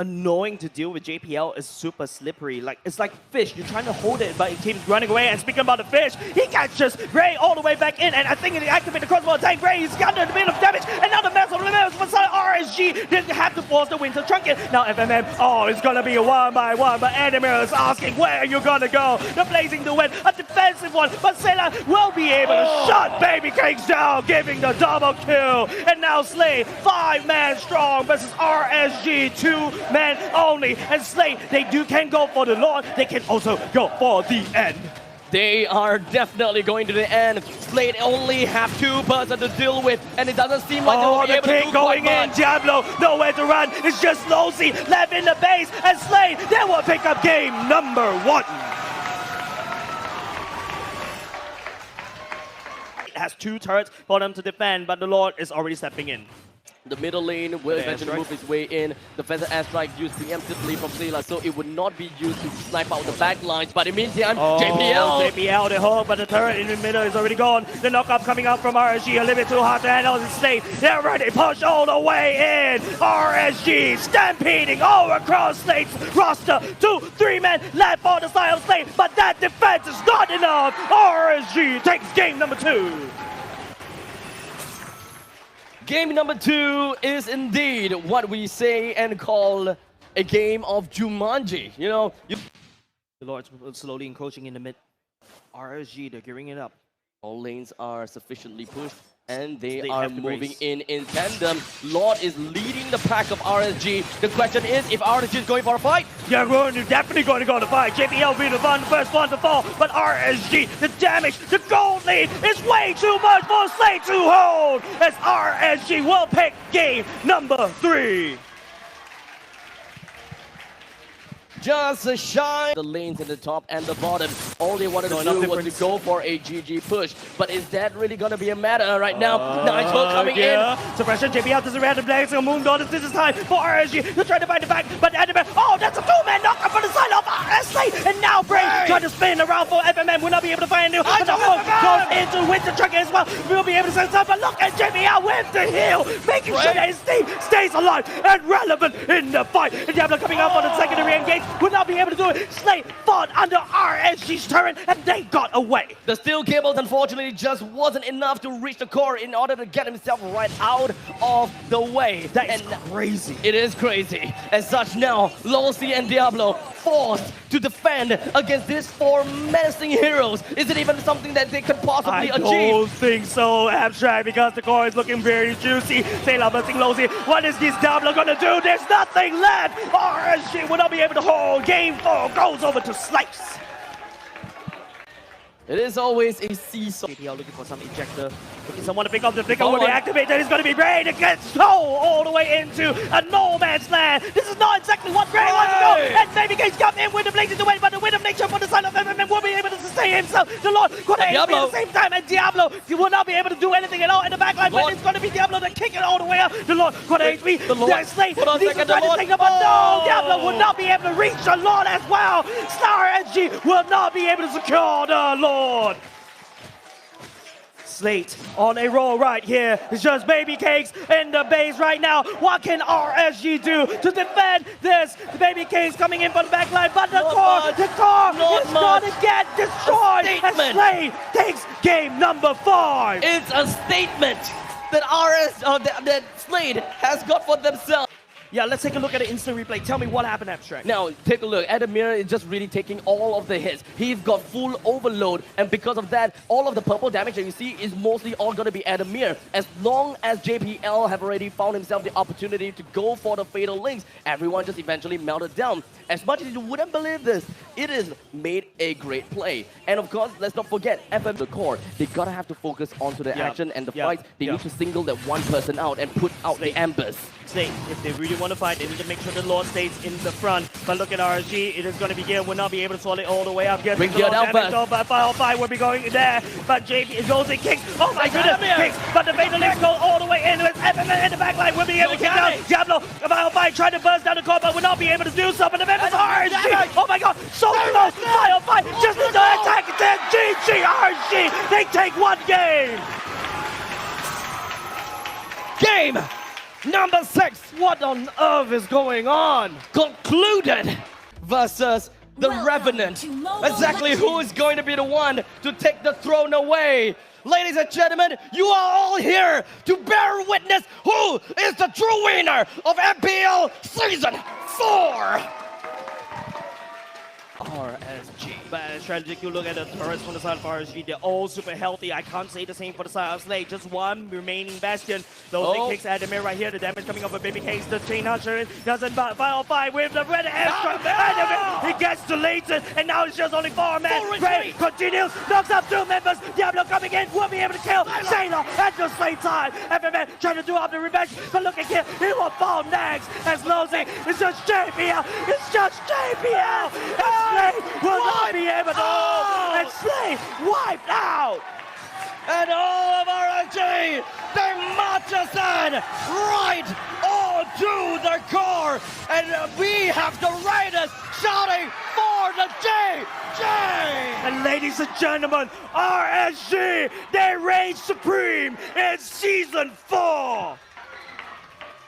annoying to deal with. JPL is super slippery. Like, it's like fish. You're trying to hold it, but it keeps running away. And speaking about the fish, he catches Ray all the way back in. And I think he activated the crossbow attack. Ray is under the bit of damage. And now the mess of the mess for RSG didn't have to force the winter trunket. Now FMM, oh, it's going to be a 1-by-1. But Adamir is asking, where are you going to go? They're blazing the wind, a defensive one. But Sailor will be able to shut Baby Cakes down, giving the double kill. And now Slay, 5-man strong versus RSG, 2-man only. And Slay, they can go for the Lord. They can also go for the end. They are definitely going to the end. Slade only have 2 persons to deal with, and it doesn't seem like they'll be able to do going quite in. much. Diablo, nowhere to run. It's just Lozy left in the base, and Slade, they will pick up game number 1. It has 2 turrets for them to defend, but the Lord is already stepping in. The middle lane will eventually move its way in. The Feather Airstrike used preemptively from Zela, so it would not be used to snipe out the back lines. But in the meantime, JPL, they hold, but the turret in the middle is already gone. The knockup coming out from RSG, a little bit too hard to handle the Slate. They're ready, push all the way in. RSG stampeding all across Slate's roster. 2-3 men left on the side of Slate, but that defense is not enough. RSG takes game number 2. Game number 2 is indeed what we say and call a game of Jumanji. You know, the Lord's slowly encroaching in the mid. RSG, they're gearing it up. All lanes are sufficiently pushed, and they are moving in tandem. Lord is leading the pack of RSG. The question is, if RSG is going for a fight? Yeah, we're definitely going to go to fight. JPL will be the first one to fall, but RSG, the damage, the gold lead is way too much for Slate to hold, as RSG will pick game number 3. Just a shy. The lanes in the top and the bottom. All they wanted to do was to go for a GG push. But is that really going to be a matter right now? Nice work coming in. Suppression, JPL doesn't have the blades. Moon Daughters, this is time for RSG. They're trying to find the back, but Adamir, oh, that's a 2-man knockup from the side of RSG. And now Bray trying to spin around for FMM. Will not be able to find a new. But the hook goes into Winter Truck as well. We'll be able to send some, but look at JPL with the heal, making sure that his team stays alive and relevant in the fight. And Diablo coming out for the secondary engage. Would not be able to do it. Slate fought under RSG's turret and they got away. The steel cables unfortunately just wasn't enough to reach the core in order to get himself right out of the way. That is crazy. It is crazy. As such now, Losi and Diablo forced to defend against these 4 menacing heroes. Is it even something that they could possibly achieve? I don't think so, Abstract, because the core is looking very juicy. Sailor busting Losi. What is this Diablo gonna do? There's nothing left. RSG will not be able to hold. Game 4 goes over to Slice. It is always a seesaw. JPL looking for some ejector. Looking someone to pick up the flicker will be activated. It's going to be Bray to get stole all the way into a no man's land. This is not exactly what Bray wants to go. And Baby Gates come in with the blazing away, but the wind of nature for the side of FMM will be able to sustain himself. The Lord going to HP at the same time, and Diablo, he will not be able to do anything at all in the backline, but it's going to be Diablo to kick it all the way up. The Lord going to HP. The Slate needs to try to take them, but no, Diablo will not be able to reach the Lord as well. Star SG will not be able to secure the Lord. Slate on a roll right here. It's just Baby Cakes in the base right now. What can RSG do to defend this? Baby Cakes coming in from the back line, but the core is going to get destroyed. And Slate takes game number 5. It's a statement that that Slade has got for themselves. Yeah, let's take a look at the instant replay. Tell me what happened, Abstract. Now, take a look. Adamir is just really taking all of the hits. He's got full overload, and because of that, all of the purple damage that you see is mostly all going to be Adamir. As long as JPL have already found himself the opportunity to go for the Fatal Links, everyone just eventually melted down. As much as you wouldn't believe this, it is made a great play. And of course, let's not forget, FM the core, they gotta have to focus onto the action and the fights. They need to single that one person out and put out the embers. Slate, if they really want to fight, they need to make sure the Lord stays in the front. But look at RSG, it is going to be Gale, will not be able to swallow it all the way up. Bring Gale down first. But Final Fight will be going there. But JP goes and kicks. Oh my goodness, kicks. But the Fatal Links go all the way in. With FMN in the back line will be able to kick down Diablo. Final Fight trying to burst down the core, but will not be able to do so. But the members RSG. Oh my god, so close. Final Fight just need to attack it. Then GG RSG. They take one game. Game Number 6, What on earth is going on? concluded versus the Welcome Revenant. to Mobile Exactly who Legends. is going to be the one to take the throne away. Ladies and gentlemen, you are all here to bear witness who is the true winner of MPL Season 4. RSG. But strategic, you look at the turrets from the side of RSG, they're all super healthy. I can't say the same for the side of Slay. Just one remaining Bastion. Those Oh. kicks at the mirror right here. The damage coming off of Baby Case. The Chain Hunter doesn't fight with the red extra. And he gets deleted. And now it's just only 4 men. Full Ray retreat. continues. Knocks up 2 members. Diablo coming in. Will be able to kill Sailor at the same time. FMN trying to do up the revenge. But look at here. He will fall next. As Losing. It's just JPL. It's just JPL. And Slay will not be able to. And Slay wiped out. And all of RNG, they march us in right all to the core. And we have the Raiders shouting for the JJ. And ladies and gentlemen, RSG, they reign supreme in Season 4.